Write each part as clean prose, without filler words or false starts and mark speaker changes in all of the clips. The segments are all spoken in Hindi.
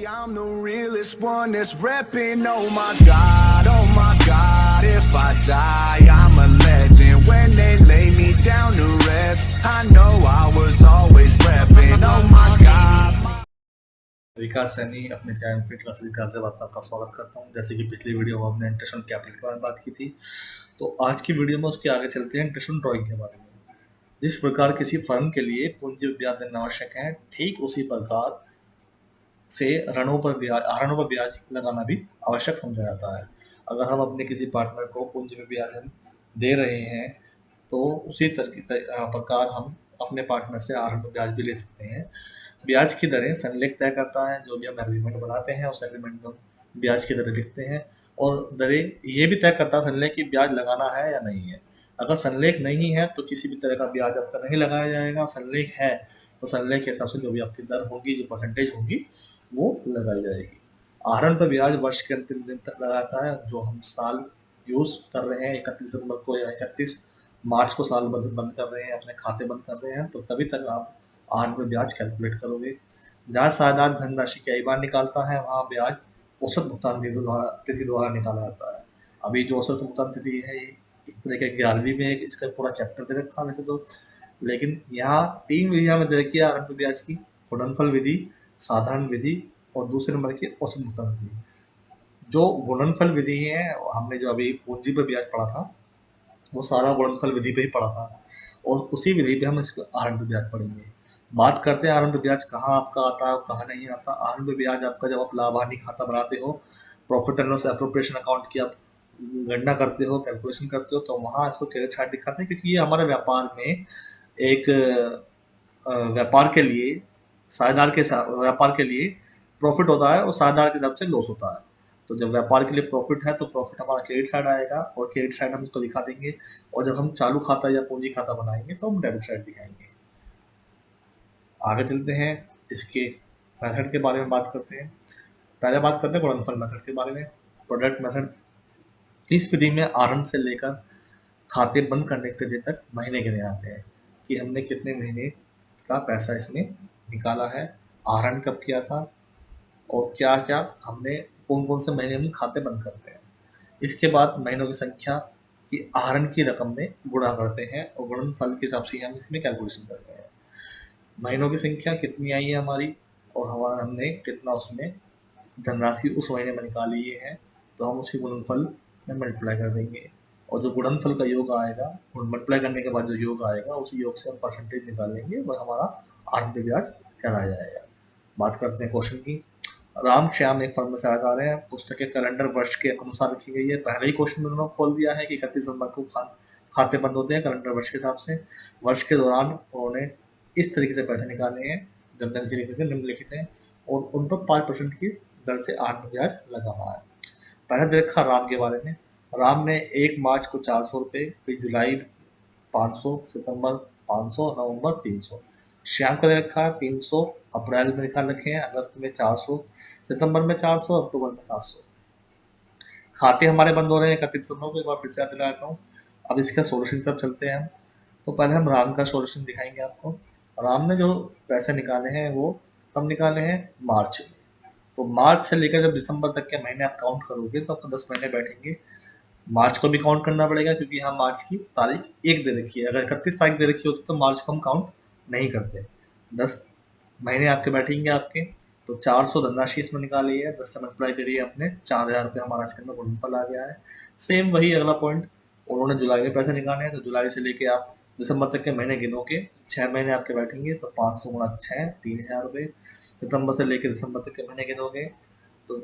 Speaker 1: I'm the realest one that's repping. Oh my God, if I die, I'm a legend. When they lay me down to rest, I know I was always repping. Oh my God.
Speaker 2: विकास सैनी अपने चैनल फिट क्लासेस गाजियाबाद में आपका स्वागत करता हूं। जैसे कि पिछली वीडियो में हमने इंटरेस्ट ऑन कैपिटल के बारे में बात की थी, तो आज की वीडियो में उसके आगे चलते हैं इंटरेस्ट ऑन ड्राइंग के बारे में। जिस प्रकार किसी फर्म के लिए पूंजी ब्याज देना आवश्यक है, ठीक उसी प्रकार से ऋणों पर ब्याज लगाना भी आवश्यक समझा जाता है। अगर हम अपने किसी पार्टनर को पूंजी पे ब्याज दे रहे हैं, तो उसी प्रकार हम अपने पार्टनर से आरंभ पर ब्याज भी ले सकते हैं। ब्याज की दरें संलेख तय करता है। जो भी हम एग्रीमेंट बनाते हैं उस एग्रीमेंट में ब्याज की दरें लिखते हैं, और दरें ये भी तय करता है संलेख कि ब्याज लगाना है या नहीं है। अगर संलेख नहीं है तो किसी भी तरह का ब्याज आपका नहीं लगाया जाएगा। संलेख है तो संलेख के हिसाब से जो भी आपकी दर होगी, जो परसेंटेज होगी, वो लगाई जाएगी। आहरण पर ब्याज वर्ष के अंतिम दिन तक लगाता है। जो हम साल यूज कर रहे हैं 31 दिसंबर को या 31 मार्च को साल बंद कर रहे हैं, अपने खाते बंद कर रहे हैं, तो तभी तक आप आहरण पर ब्याज कैलकुलेट करोगे। जहाँ साधारण धनराशि कई बार निकालता है, वहाँ ब्याज औसत भुगतान तिथि द्वारा निकाला जाता है। अभी जो औसत भुगतान तिथि है, एक तरह के 11वीं में इसका पूरा चैप्टर दे रखा है वैसे तो, लेकिन यहाँ 3 विधियां में दे रखी है आहरण पर ब्याज की: गुणनफल विधि, साधारण विधि और दूसरे नंबर की औसत भुगतान विधि। जो गुणनफल विधि है, हमने जो अभी पूंजी पर ब्याज पढ़ा था, वो सारा गुणनफल विधि पे ही पढ़ा था, और उसी विधि पे हम इसको आहरण पे ब्याज पढ़ेंगे। बात करते हैं आहरण पे ब्याज कहाँ आपका आता है और कहाँ नहीं आता। आहरण पे ब्याज आपका जब आप लाभ हानि खाता बनाते हो, profit and loss appropriation account की आप गणना करते हो, कैलकुलेशन करते हो, तो वहाँ इसको क्रेडिट साइड दिखाते हैं, क्योंकि ये हमारे व्यापार में एक व्यापार के लिए व्यापार के लिए प्रॉफिट होता है और साझेदार के हिसाब से लॉस होता है। तो जब व्यापार के लिए प्रॉफिट है तो प्रॉफिट हमारा क्रेडिट साइड आएगा, और क्रेडिट साइड हम इसको दिखा देंगे। और जब हम चालू खाता या पूंजी खाता बनाएंगे तो हम डेबिट साइड दिखाएंगे। आगे चलते हैं, इसके मेथड के बारे में बात करते हैं। पहले बात करते हैं गुणनफल मेथड के बारे में। प्रोडक्ट मेथड, इस विधि में आहरण से लेकर खाते बंद करने के दिन तक महीने गिने आते हैं कि हमने कितने महीने का पैसा इसमें निकाला है, आहरण कब किया था, और क्या क्या हमने कौन कौन से महीने में खाते बंद करते हैं। इसके बाद महीनों की संख्या की आहरण की रकम में गुणा करते हैं, और गुणनफल के हिसाब से हम इसमें कैलकुलेशन करते हैं। महीनों की संख्या कितनी आई है हमारी, और हमने कितना उसमें धनराशि उस महीने में निकाली है, तो हम उसकी गुणनफल में मल्टीप्लाई कर देंगे, और जो गुणनफल का योग आएगा, मल्टीप्लाई करने के बाद जो योग आएगा, उस योग से हम परसेंटेज निकाल लेंगे, वह हमारा आहरण पे ब्याज कहलाया जाएगा। बात करते हैं क्वेश्चन की। राम श्याम एक फर्म में साझेदार हैं। पुस्तक के कैलेंडर वर्ष के अनुसार रखी गई है। पहले ही क्वेश्चन में उन्होंने खोल दिया है कि 31 दिसंबर को खाते बंद होते हैं कैलेंडर वर्ष के हिसाब से। वर्ष के दौरान उन्होंने इस तरीके से पैसे निकाले हैं, निम्नलिखित हैं, और उन पर 5% की दर से आहरण ब्याज लगा हुआ है। पहले देखा राम के बारे में। राम ने 1 मार्च को 400 रुपये, फिर जुलाई 500, सितंबर 500, नवंबर 300। श्याम का दे रखा है 300, अप्रैल में निकाल रखे हैं, अगस्त में 400, सितंबर में 400, अक्टूबर में 700। खाते हमारे बंद हो रहे हैं 31 दिसंबर को। एक बार फिर से याद दिलाता हूँ। अब इसका सोल्यूशन की तरफ चलते हैं हम। तो पहले हम राम का सोल्यूशन दिखाएंगे आपको। राम ने जो पैसे निकाले हैं वो कब निकाले हैं? मार्च में। तो मार्च से लेकर जब दिसंबर तक के महीने आप काउंट करोगे तो आपको 10 महीने बैठेंगे। मार्च को भी काउंट करना पड़ेगा, क्योंकि यहाँ मार्च की तारीख 1 दे रखी है। अगर 31 तारीख दे रखी होती तो मार्च को हम काउंट नहीं करते। 10 महीने आपके बैठेंगे आपके, तो 400 धनराशि इसमें निकाली है, 10 से मल्टीप्लाई करिए अपने, 4000 रुपये हमारा इसके अंदर गुणनफल आ गया है। सेम वही अगला पॉइंट, उन्होंने जुलाई में पैसे निकाले हैं, तो जुलाई से लेके आप दिसंबर तक के महीने गिनोगे, 6 महीने आपके बैठेंगे, तो 500 गुणा 6, 3000 रुपये। सितंबर से लेकर दिसंबर तक के महीने गिनोगे तो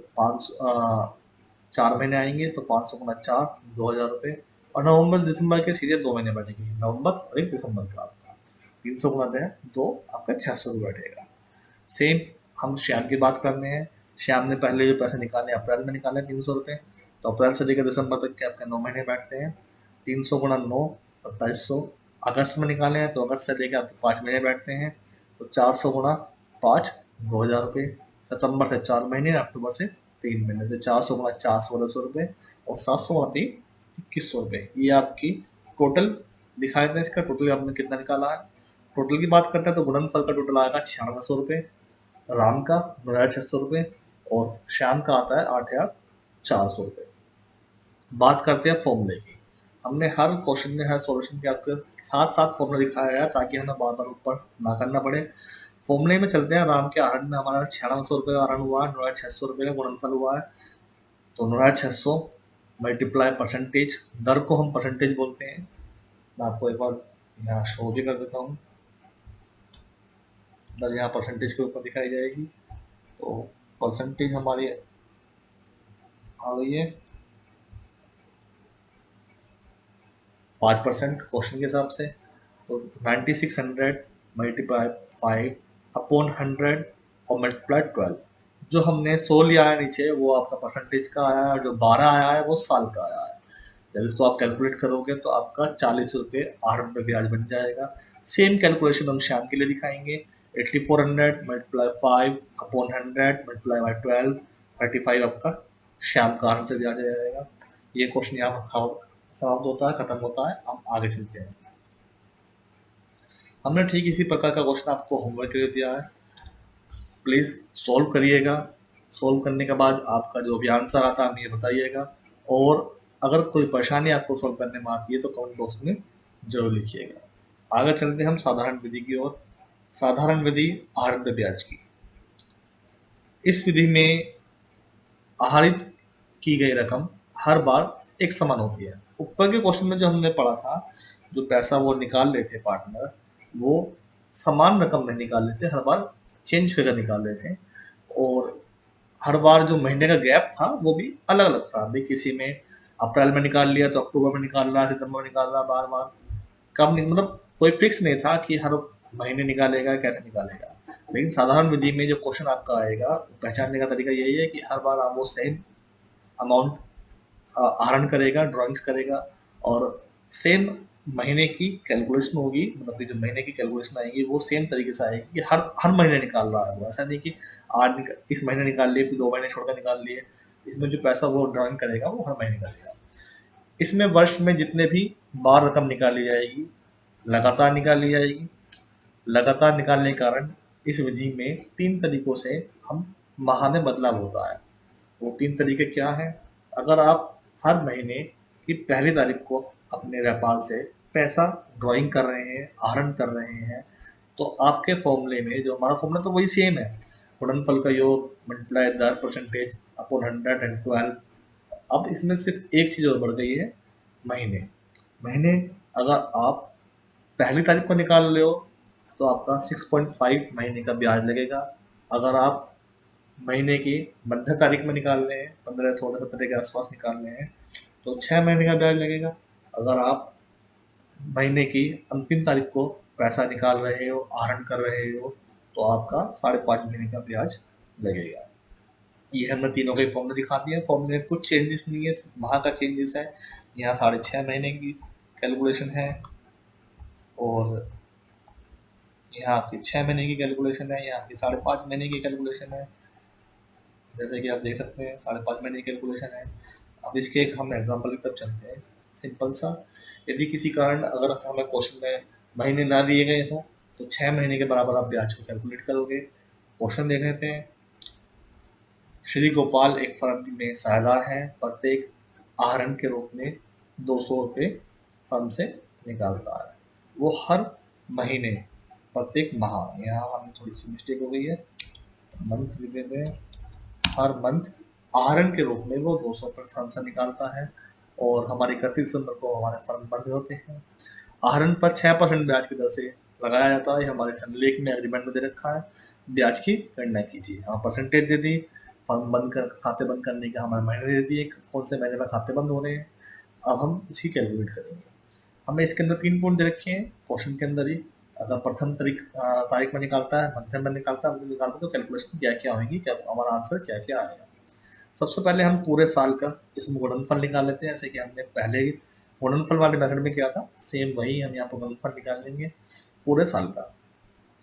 Speaker 2: 4 महीने आएंगे, तो 500 गुणा 4, 2000 रुपये। और नवंबर दिसंबर के सीधे 2 महीने बैठेंगे, नवंबर और 1 दिसंबर का आपका 300 गुणा 2, आपका 600 रुपये बैठेगा। सेम हम श्याम की बात करते हैं। श्याम ने पहले जो पैसे निकाले अप्रैल में निकाले 300 रुपये, तो अप्रैल से लेकर दिसंबर तक के आपके 9 महीने बैठते हैं। 300 गुणा 9, 2700। अगस्त में निकाले हैं तो अगस्त से लेकर आपके 5 महीने बैठते हैं, तो 400 गुणा 5, 2000 रुपये। सितंबर से 4 महीने, अक्टूबर से 3 महीने, तो 400 गुणा 4, 1600 रुपये, और 700 गुणा 3, 2100 रुपये। ये आपकी टोटल दिखाया था। इसका टोटल आपने कितना निकाला है। टोटल की बात करते हैं तो गुणनफल का टोटल आएगा 9600 रुपये, राम का 9600 रुपये, और श्याम का आता है 8,400 रुपये। बात करते हैं फॉर्मूले की। हमने हर क्वेश्चन में, हर सॉल्यूशन के आपके साथ साथ फॉर्मूला दिखाया है ताकि हमें बार बार ऊपर ना करना पड़े। फॉर्मूले में चलते हैं। राम के आहरण में हमारा 9600 रुपये का आहरण हुआ है, 9600 रुपये का गुणनफल हुआ है। तो 9600 मल्टीप्लाई परसेंटेज, दर को हम परसेंटेज बोलते हैं। मैं आपको एक बार यहाँ शो भी कर देता हूँ। दर यहाँ परसेंटेज के ऊपर दिखाई जाएगी। तो परसेंटेज हमारी आ गई है 5% क्वेश्चन के हिसाब से। तो 9600 मल्टीप्लाई 5 अपॉन 100 और मल्टीप्लाई 12। जो हमने 100 लिया है नीचे वो आपका परसेंटेज का आया है, और जो 12 आया है वो साल का आया है। जब इसको आप कैलकुलेट करोगे तो आपका 40 रुपये आहरण पे ब्याज बन जाएगा। सेम कैलकुलेशन हम शाम के लिए दिखाएंगे। 8400 मल्टीप्लाई 5 अपॉन 100 मल्टीप्लाई बाई 12, 35 आपका शाम का आहरण पे ब्याज आ जाएगा। ये क्वेश्चन यहाँ समाप्त होता है, खत्म होता है। हम आगे चलते हैं। हमने ठीक इसी प्रकार का क्वेश्चन आपको होमवर्क के लिए दिया है, प्लीज सॉल्व करिएगा। सॉल्व करने के बाद आपका जो भी आंसर आता है हमें ये बताइएगा, और अगर कोई परेशानी आपको सॉल्व करने में आती है तो कमेंट बॉक्स में जरूर लिखिएगा। आगे चलते हैं हम साधारण विधि की ओर। साधारण विधि आहरण पे ब्याज की। इस विधि में आहरित की गई रकम हर बार एक समान होती है। ऊपर के क्वेश्चन में जो हमने पढ़ा था, जो पैसा वो निकाल लेते पार्टनर, वो समान रकम नहीं निकाल लेते, हर बार चेंज करके निकाल लेते। और हर बार जो महीने का गैप था वो भी अलग अलग था। भाई किसी में अप्रैल में निकाल लिया तो अक्टूबर में निकाल रहा, सितंबर में निकाल रहा, बार बार कब मतलब कोई फिक्स नहीं था कि हर महीने निकालेगा, कैसे निकालेगा। लेकिन साधारण विधि में जो क्वेश्चन आपका आएगा, पहचानने का तरीका यही है कि हर बार आप वो सेम अमाउंट आहरण करेगा, ड्राइंग्स करेगा, और सेम महीने की कैलकुलेशन होगी। मतलब कि जो महीने की कैलकुलेशन आएगी वो सेम तरीके से आएगी कि हर महीने निकाल रहा है वो। ऐसा नहीं कि आज इस महीने निकाल लिए, फिर 2 महीने छोड़कर निकाल लिए। इसमें जो पैसा वो ड्राइंग करेगा वो हर महीने निकालेगा। इसमें वर्ष में जितने भी बार रकम निकाली जाएगी, लगातार निकाली जाएगी। लगातार निकालने के कारण इस विधि में 3 तरीकों से हम माह में बदलाव होता है। वो 3 तरीके क्या हैं? अगर आप हर महीने की पहली तारीख को अपने व्यापार से पैसा ड्राइंग कर रहे हैं, आहरण कर रहे हैं, तो आपके फॉर्मूले में जो हमारा फॉर्मूला तो वही सेम है, गुणनफल का योग मल्टीप्लाई दर परसेंटेज अपॉन 112। अब इसमें सिर्फ एक चीज और बढ़ गई है, महीने। महीने अगर आप पहली तारीख को निकाल रहे हो तो आपका 6.5 महीने का ब्याज लगेगा। अगर आप महीने की मध्य तारीख में निकाल रहे हैं, 15, 16, 17 के आसपास निकाल रहे हैं, तो 6 महीने का ब्याज लगेगा। अगर आप महीने की अंतिम तारीख को पैसा निकाल रहे हो, आहरण कर रहे हो, तो आपका 5.5 महीने का ब्याज लगेगा। ये हमने तीनों के फॉर्मूले दिखा दिए। फॉर्मूले में कुछ चेंजेस नहीं है, माह का चेंजेस है। यहाँ 6.5 महीने की कैलकुलेशन है, और यहाँ आपकी 6 महीने की कैलकुलेशन है, यहाँ आपकी 5.5 महीने की कैलकुलेशन है। जैसे कि आप देख सकते हैं 5.5 महीने की कैलकुलेशन है। अब इसके एक हम एग्जाम्पल की तरफ चलते हैं, सिंपल सा। यदि किसी कारण अगर हमें क्वेश्चन में महीने ना दिए गए हों तो 6 महीने के बराबर आप ब्याज को कैलकुलेट करोगे। क्वेश्चन देख लेते हैं। श्री गोपाल एक फर्म में साझेदार हैं, प्रत्येक आहरण के रूप में 200 रुपये फर्म से निकालता है। वो हर महीने, प्रत्येक माह, यहाँ हमें थोड़ी सी मिस्टेक हो गई है, मंथ लिख देते हैं, हर मंथ आहरण के रूप में वो 200 रुपये फर्म से निकालता है। और हमारे 31 दिसंबर को हमारे फर्म बंद होते हैं। आहरण पर 6% ब्याज की दर से लगाया जाता है। हमारे संलेख में एग्रीमेंट में दे रखा है। ब्याज की गणना कीजिए। हाँ, परसेंटेज दे दी, फर्म बंद कर, खाते बंद करने के हमारे महीने दे दिए, कौन से महीने में खाते बंद हो रहे हैं। अब हम इसी कैलकुलेट करेंगे। हमें इसके अंदर 3 पॉइंट दे रखे हैं क्वेश्चन के अंदर ही। अगर प्रथम तारीख में निकालता है, मध्यम में निकालता है, तो कैलकुलेशन क्या क्या होगी, क्या हमारा आंसर क्या क्या आएगा। सबसे पहले हम पूरे साल का इसमें गुणनफल निकाल लेते हैं। जैसे कि हमने पहले गुणनफल वाले मेथड में किया था, सेम वही हम यहाँ पर गुणनफल निकाल लेंगे पूरे साल का।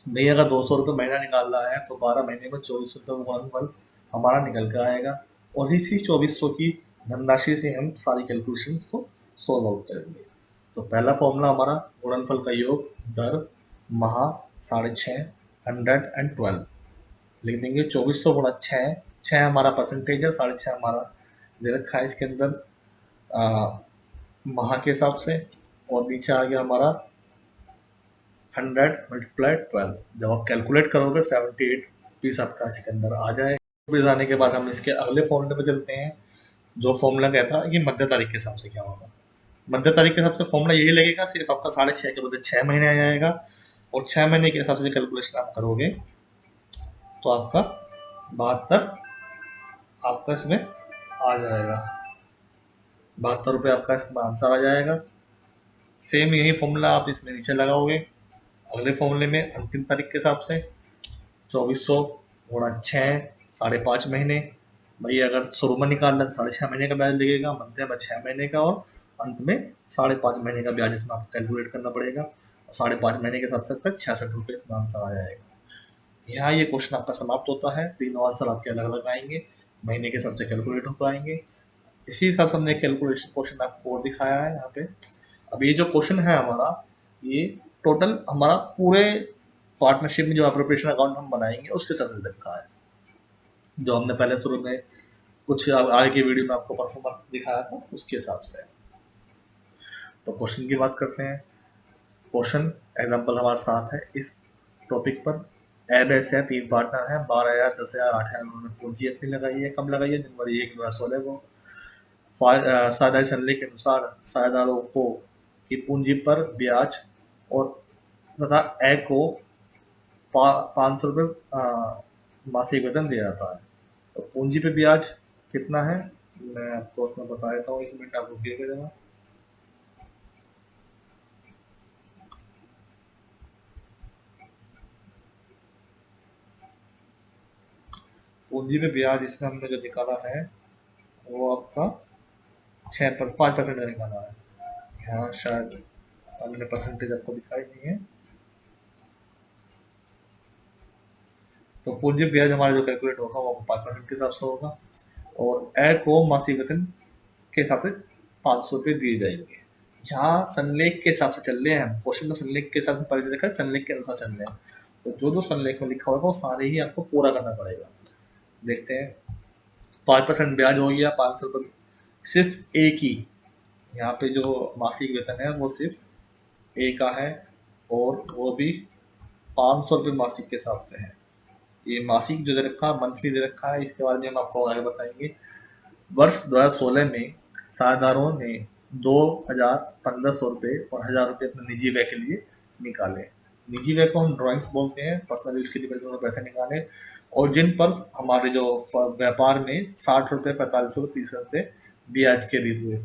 Speaker 2: भाई अगर 200 रुपये महीना निकाल रहा है तो 12 महीने में 24 रुपये गुणनफल हमारा निकल के आएगा। और इसी 2400 की धनराशि से हम सारी कैलकुलेशन को सॉल्व आउट करेंगे। तो पहला फॉर्मूला हमारा गुणनफल का योग दर माह 6.5 112 लिख देंगे। 2400 गुणा 6, 6 हमारा परसेंटेज है, 6.5 हमारा दे रखा है इसके अंदर माह के हिसाब से, और नीचे आ गया हमारा 100 मल्टीप्लाई 12। जब आप कैलकुलेट करोगे 78 रुपीज आपका इसके अंदर आ जाए। रुपीज आने के बाद हम इसके अगले फॉर्मूले पे चलते हैं, जो फॉर्मूला कहता है कि मध्य तारीख के हिसाब से क्या होगा। मध्य तारीख के हिसाब से फॉर्मूला यही लगेगा, सिर्फ आपका 6.5 के बदले 6 महीने आ जाएगा, और 6 महीने के हिसाब से कैलकुलेशन आप करोगे तो आपका 72 आपका इसमें आ जाएगा, 72 रुपये आपका इसमें आंसर आ जाएगा। सेम यही फॉर्मूला आप इसमें नीचे लगाओगे अगले फॉर्मूले में अंतिम तारीख के हिसाब से, 2400 गुणा 6 5.5 महीने। भाई अगर शुरू में निकालना तो 6.5 महीने का ब्याज लगेगा, मध्य में 6 महीने का, और अंत में 5.5 महीने का ब्याज इसमें आपको कैलकुलेट करना पड़ेगा। 5.5 महीने के हिसाब से 66 रुपये इसमें आंसर आ जाएगा। यहाँ ये क्वेश्चन आपका समाप्त होता है। तीनों आंसर आपके अलग अलग आएंगे, महीने के हिसाब से कैलकुलेट हो पाएंगे। इसी हिसाब से हमने कैलकुलेशन क्वेश्चन आपको दिखाया है यहाँ पे। अब ये जो क्वेश्चन है हमारा, ये टोटल हमारा पूरे पार्टनरशिप में जो एप्रोप्रिएशन अकाउंट हम बनाएंगे उसके हिसाब से रखा है, जो हमने पहले शुरू में कुछ आगे की वीडियो में आपको परफॉर्मेंस दिखाया था उसके हिसाब से। तो क्वेश्चन की बात करते हैं। क्वेश्चन एग्जांपल हमारे साथ है इस टॉपिक पर। एब ऐसे है, 3 पार्टनर हैं, 12,000, 10,000, 8,000 उन्होंने पूंजी अपनी लगाई है। कब लगाई है? जनवरी 1, 2016 को। साझेदारी सनले के अनुसार साझेदारों को की पूंजी पर ब्याज और तथा ए को 500 रुपये मासिक वेतन दिया जाता है। तो पूंजी पे ब्याज कितना है मैं आपको उसमें बता देता हूँ, 1 मिनट आप रुकिएगा जरा। पूंजी पे ब्याज इसमें हमने जो निकाला है वो आपका 5% का निकाला है। यहाँ शायद हमने परसेंटेज आपको दिखाई नहीं है। तो पूंजी ब्याज हमारा जो कैलकुलेट होगा वो 5% के हिसाब से होगा, और ए को मासिक वेतन के हिसाब से 500 रुपये दिए जाएंगे। यहाँ संलेख के हिसाब से चल रहे हैं हम, क्वेश्चन में संलेख के हिसाब से पहले देखा, संलेख के अनुसार चल रहे हैं। तो जो जो संलेख में लिखा होगा वो सारे ही आपको पूरा करना पड़ेगा। देखते हैं, 5% ब्याज हो गया, 500 रुपये सिर्फ एक ही, यहाँ पे जो मासिक वेतन है वो सिर्फ ए का है, और वो भी 500 रुपये मासिक के हिसाब से है। ये मासिक जो दे रखा है, मंथली दे रखा है, इसके बारे में हम आपको आगे बताएंगे। वर्ष 2016 में साझेदारों ने 2,1500 रुपये और 1,000 रुपये अपने निजी व्यय के लिए निकाले। निजी व्यय को हम ड्राइंग्स बोलते हैं, पर्सनल यूज के लिए पैसे निकाले, और जिन पर हमारे जो व्यापार में 60 रुपये, 45 रुपये, 30 रुपये ब्याज के लिए हुए।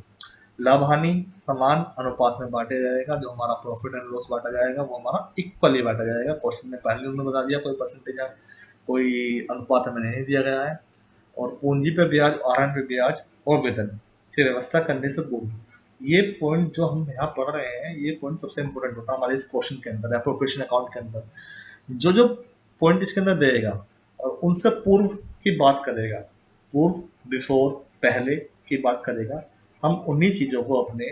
Speaker 2: लाभ हानि समान अनुपात में बांटे जाएगा, जो हमारा प्रॉफिट एंड लॉस बांटा जाएगा वो हमारा इक्वली बांटा जाएगा। क्वेश्चन में पहले उन्होंने बता दिया, कोई परसेंटेज है, कोई अनुपात हमें नहीं दिया गया है। और पूंजी पे ब्याज, आहरण पे ब्याज और वेतन की व्यवस्था करने से पूर्व, ये पॉइंट जो हम यहाँ पढ़ रहे हैं, ये पॉइंट सबसे इंपॉर्टेंट होता है हमारे इस क्वेश्चन के अंदर, एप्रोप्रिएशन अकाउंट के अंदर। जो जो पॉइंट इसके अंदर देगा और उनसे पूर्व की बात करेगा, पूर्व, बिफोर, पहले की बात करेगा, हम उन्हीं चीजों को अपने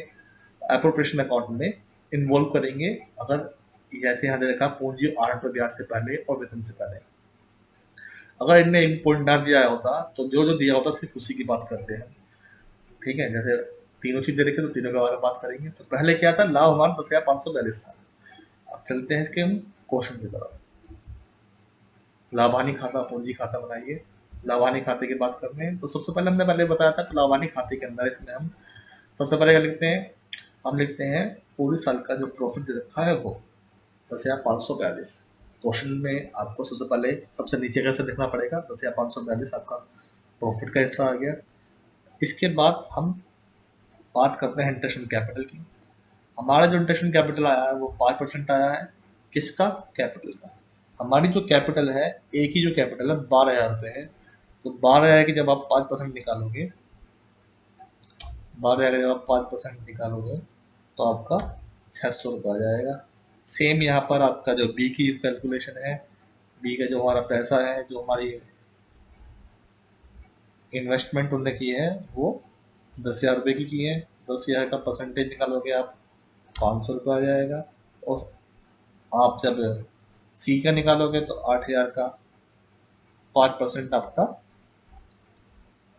Speaker 2: एप्रोप्रिएशन अकाउंट में इन्वॉल्व करेंगे। अगर जैसे यहाँ दे रखा पूंजी आहरण पर ब्याज से पहले और वेतन से पहले, अगर इनने एक पॉइंट ना दिया होता तो जो जो दिया होता सिर्फ उसी की बात करते हैं। ठीक है, जैसे तीनों चीज दे रखी तो तीनों के बारे में बात करेंगे। तो पहले क्या था, लाभ हमारा 10,542 था। अब चलते हैं इसके हम क्वेश्चन की तरफ। लाभानी खाता, पूंजी खाता बनाइए। लाभानी खाते की बात करते हैं तो सबसे पहले हमने पहले बताया था, तो लाभानी खाते के अंदर इसमें हम सबसे पहले क्या लिखते हैं, हम लिखते हैं पूरे साल का जो प्रॉफिट रखा है वो 10,542। क्वेश्चन में आपको सबसे पहले सबसे नीचे कैसे देखना पड़ेगा, 10,542 आपका प्रॉफिट का हिस्सा आ गया। इसके बाद हम बात करते हैं इंटरेस्ट एंड कैपिटल की। हमारा जो इंटरेस्ट एंड कैपिटल आया है वो 5% आया है। किसका? कैपिटल का। हमारी जो कैपिटल है, एक ही जो कैपिटल है 12,000 रुपये है। तो 12,000 की जब आप 5% निकालोगे, 12,000 का जब आप 5% निकालोगे तो आपका 600 रुपये आ जाएगा। सेम यहाँ पर आपका जो बी की कैलकुलेशन है, बी का जो हमारा पैसा है, जो हमारी इन्वेस्टमेंट उन्होंने की है वो 10,000 रुपये की है। 10,000 का परसेंटेज निकालोगे आप 500 रुपये आ जाएगा। और आप जब सी का निकालोगे तो 8,000 का 5% आपका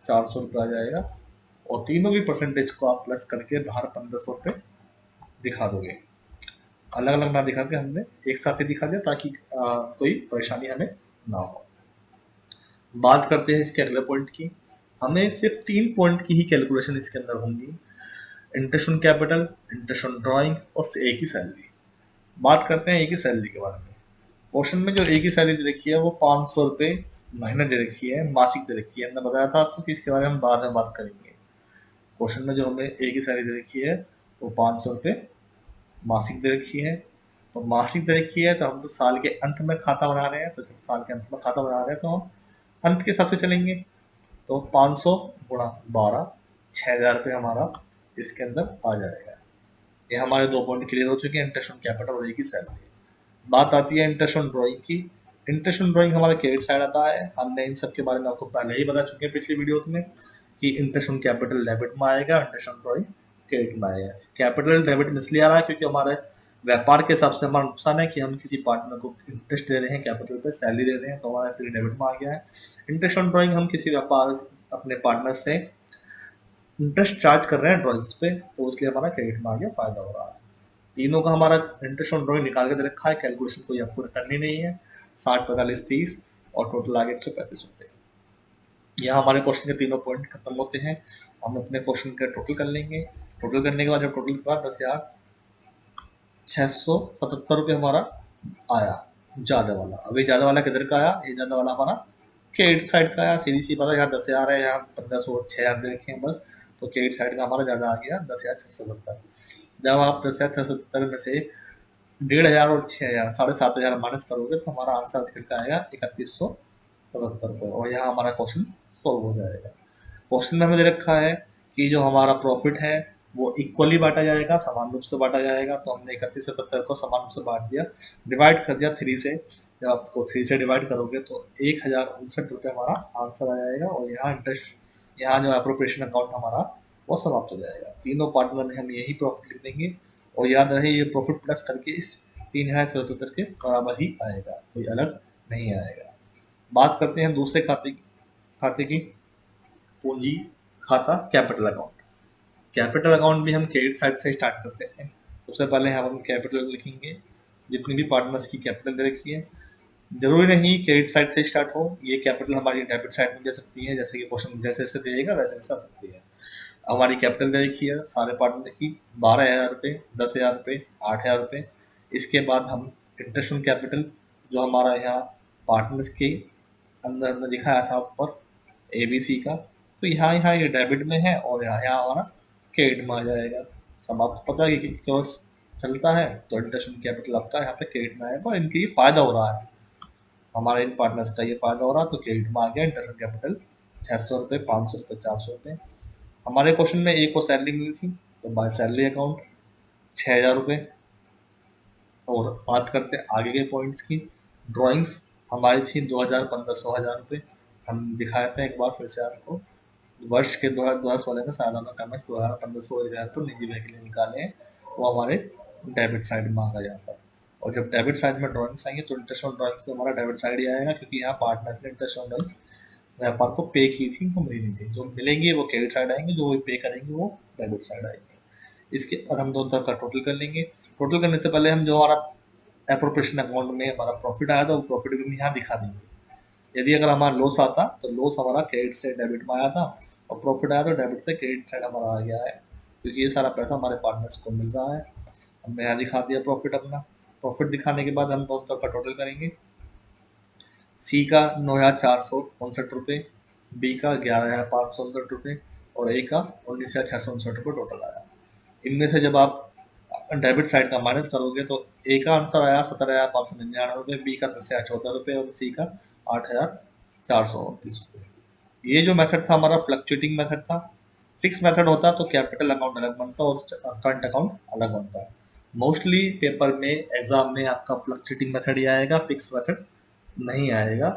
Speaker 2: ₹400 आ जाएगा और तीनों की परसेंटेज को आप प्लस करके बाहर ₹1500 दिखा दोगे। अलग अलग ना दिखा के हमने एक साथ ही दिखा दिया ताकि कोई परेशानी हमें ना हो। बात करते हैं इसके अगले पॉइंट की। हमें सिर्फ 3 पॉइंट की ही कैलकुलेशन इसके अंदर होंगी, interest on capital, interest on drawing और एक ही सैलरी। बात करते हैं एक ही सैलरी के बारे में। क्वेश्चन में जो एक ही सैलरी दे रखी है वो ₹500 महीने दे रखी है, मासिक दे रखी है। हमने बताया था आपको कि इसके बारे में हम बाद में बात करेंगे। क्वेश्चन में जो हमें एक ही सैलरी दे रखी है वो ₹500 मासिक दे रखी है। तो मासिक दे रखी है तो हम तो साल के अंत में खाता बना रहे हैं, तो जब साल के अंत में खाता बना रहे हैं तो हम अंत के हिसाब से चलेंगे। तो 500 गुणा 12, ₹6000 हमारा इसके अंदर आ जाएगा। ये हमारे 2 पॉइंट क्लियर हो चुके हैं, इंटरेस्ट ऑन कैपिटल और एक ही सैलरी। बात आती है इंटरेस्ट ऑन ड्राइंग की। इंटरेस्ट ऑन ड्राइंग हमारा क्रेडिट साइड आता है। हमने इन सब के बारे में आपको पहले ही बता चुके हैं पिछली वीडियोस में कि इंटरेस्ट ऑन कैपिटल डेबिट में आएगा, इंटरेस्ट ऑन ड्राइंग क्रेडिट में आएगा। कैपिटल डेबिट में इसलिए आ रहा है क्योंकि हमारे व्यापार के हिसाब से हमारा नुकसान है कि हम किसी पार्टनर को इंटरेस्ट दे रहे हैं, कैपिटल पे सैलरी दे रहे हैं, तो हमारा इसलिए डेबिट में आ गया है। इंटरेस्ट ऑन ड्राइंग हम किसी व्यापार अपने पार्टनर से इंटरेस्ट चार्ज कर रहे हैं ड्राइंग्स पे, तो इसलिए हमारा क्रेडिट में आ गया, फायदा हो रहा है। तीनों का हमारा इंटरेस्ट ऑन ड्राइंग निकाल के दे रखा है, कैलकुलेशन कोई आपको करनी नहीं है। 60, 45, 30 और टोटल आ गया ₹135। यहाँ हमारे क्वेश्चन के तीनों पॉइंट खत्म होते हैं। हम अपने क्वेश्चन का टोटल कर लेंगे। टोटल करने के बाद जब टोटल करा ₹10,677 हमारा आया ज्यादा वाला। अभी ज्यादा वाला किधर का आया? ये ज्यादा वाला हमारा क्रेडिट साइड का आया। सीधी सी बात है, यहाँ 10,000 है, यहाँ 1500 6,000 दे रखे हैं बस, तो क्रेडिट साइड का हमारा ज्यादा आ गया 10,677। जब आप 10,677 में से 1,500 और 6,000 7,500 माइनस करोगे तो हमारा आंसर निकल के आएगा 3,177 और यहाँ हमारा क्वेश्चन सॉल्व हो जाएगा। क्वेश्चन में हमें दे रखा है कि जो हमारा प्रॉफिट है वो इक्वली बांटा जाएगा, समान रूप से बांटा जाएगा। तो हमने 3,177 को समान रूप से बांट दिया, डिवाइड कर दिया 3 से। जब आपको 3 से डिवाइड करोगे तो ₹1,059 हमारा आंसर आ जाएगा और यहाँ इंटरेस्ट, यहाँ जो अप्रोप्रिएशन अकाउंट हमारा वो समाप्त हो जाएगा। तीनों पार्टनर में हम यही प्रॉफिट लिख देंगे और याद रहे ये प्रॉफिट प्लस करके इस 3,077 के बराबर ही आएगा, कोई अलग नहीं आएगा। बात करते हैं दूसरे खाते की, पूंजी खाता कैपिटल अकाउंट। कैपिटल अकाउंट भी हम क्रेडिट साइड से स्टार्ट करते हैं। सबसे पहले हम कैपिटल लिखेंगे, जितनी भी पार्टनर्स की कैपिटल दे रखी है। जरूरी नहीं क्रेडिट साइड से स्टार्ट हो, ये कैपिटल हमारी डेबिट साइड में दे सकती है, जैसे कि क्वेश्चन जैसे जैसे देगा वैसे वैसे आ सकती है। हमारी कैपिटल दे रखी है सारे पार्टनर की ₹12,000, ₹10,000, ₹8,000। इसके बाद हम इंटरेस्ट ऑन कैपिटल जो हमारा यहाँ पार्टनर्स के अंदर हमने दिखाया था ऊपर ABC का, तो यहाँ ये डेबिट में है और यहाँ हमारा क्रेडिट में आ जाएगा। सब आपको पता है कि क्यों चलता है, तो इंटरेस्ट ऑन कैपिटल आपका यहाँ पे क्रेडिट में आएगा और इनकी फायदा हो रहा है, हमारे इन पार्टनर्स का ये फायदा हो रहा है, तो क्रेडिट में आ गया इंटरेस्ट ऑन कैपिटल ₹600, ₹500, ₹400। हमारे क्वेश्चन में एक को सैलरी मिली थी तो बाय सैलरी अकाउंट ₹6,000। और बात करते हैं आगे के पॉइंट्स की। ड्राइंग्स हमारी थी 2,000, 1,500, ₹1,000। हम दिखाए थे एक बार फिर से आपको, वर्ष के 2010 वाले में सालाना कमर्स 2,000, 1,500, ₹1,000 निजी व्यय के लिए निकाले हैं, वो हमारे डेबिट साइड में आ गया यहाँ पर। और जब डेबिट साइड में ड्राइंग्स आएंगे तो इंटरेस्ट ऑन ड्राइंग्स पे हमारा डेबिट साइड ही आएगा, क्योंकि यहाँ पार्टनर ने इंटरेस्ट ऑन ड्राइंग्स व्यापार को पे की थी, इनको मिली नहीं थी। जो मिलेंगे वो क्रेडिट साइड आएंगे, जो पे करेंगे वो डेबिट साइड आएंगे। इसके बाद हम दोनों तरफ का टोटल कर लेंगे। टोटल करने से पहले हम जो हमारा एप्रोप्रिएशन अकाउंट में हमारा प्रॉफिट आया था वो प्रॉफिट भी यहाँ दिखा देंगे। यदि अगर हमारा लॉस आता तो लॉस हमारा क्रेडिट से डेबिट में आया था और प्रॉफिट आया तो डेबिट से क्रेडिट साइड हमारा आ गया है, क्योंकि ये सारा पैसा हमारे पार्टनर्स को मिल रहा है। हमने यहाँ दिखा दिया प्रॉफिट अपना। प्रॉफिट दिखाने के बाद हम दोनों तरफ का टोटल करेंगे। सी का ₹9,459, बी का ₹11,559 और ए का ₹19,659 टोटल आया। इनमें से जब आप डेबिट साइड का माइनस करोगे तो ए का आंसर आया ₹17,599, बी का ₹10,014 और सी का ₹8,429। ये जो मेथड था हमारा फ्लक्चुएटिंग मेथड था। फिक्स मेथड होता तो कैपिटल अकाउंट अलग बनता और करंट अकाउंट अलग बनता है। मोस्टली पेपर में एग्जाम में आपका फ्लक्चुएटिंग मेथड ही आएगा, फिक्स मेथड नहीं आएगा।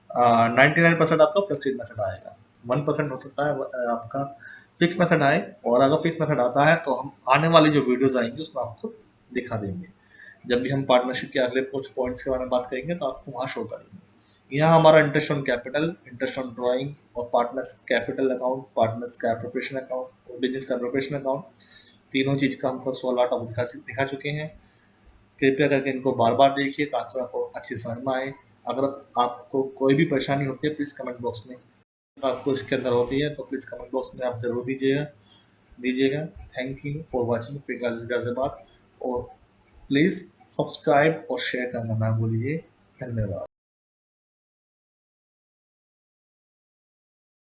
Speaker 2: 99% आपका फ्लक्चुएट मेथड आएगा, 1% हो सकता है आपका फिक्स मेथड आए। और अगर फिक्स मेथड आता है तो हम आने वाली जो वीडियोस आएंगे उसमें आपको दिखा देंगे। जब भी हम पार्टनरशिप के अगले कुछ पॉइंट्स के बारे में बात करेंगे तो आपको वहाँ शो करेंगे। यहाँ हमारा interest on capital, interest on drawing और पार्टनर्स कैपिटल अकाउंट, पार्टनर्स का प्रिपरेशन अकाउंट और बिजनेस का प्रिपरेशन अकाउंट, तीनों चीज का हमको 16 टॉपिक दिखा चुके हैं। कृपया करके इनको बार बार देखिए ताकि आपको अच्छी समझ में आए। अगर आपको कोई भी परेशानी होती है प्लीज कमेंट बॉक्स में आपको इसके अंदर होती है तो प्लीज कमेंट बॉक्स में आप जरूर दीजिएगा। Thank you for watching free classes Ghaziabad और प्लीज सब्सक्राइब और शेयर करना ना भूलिए। धन्यवाद।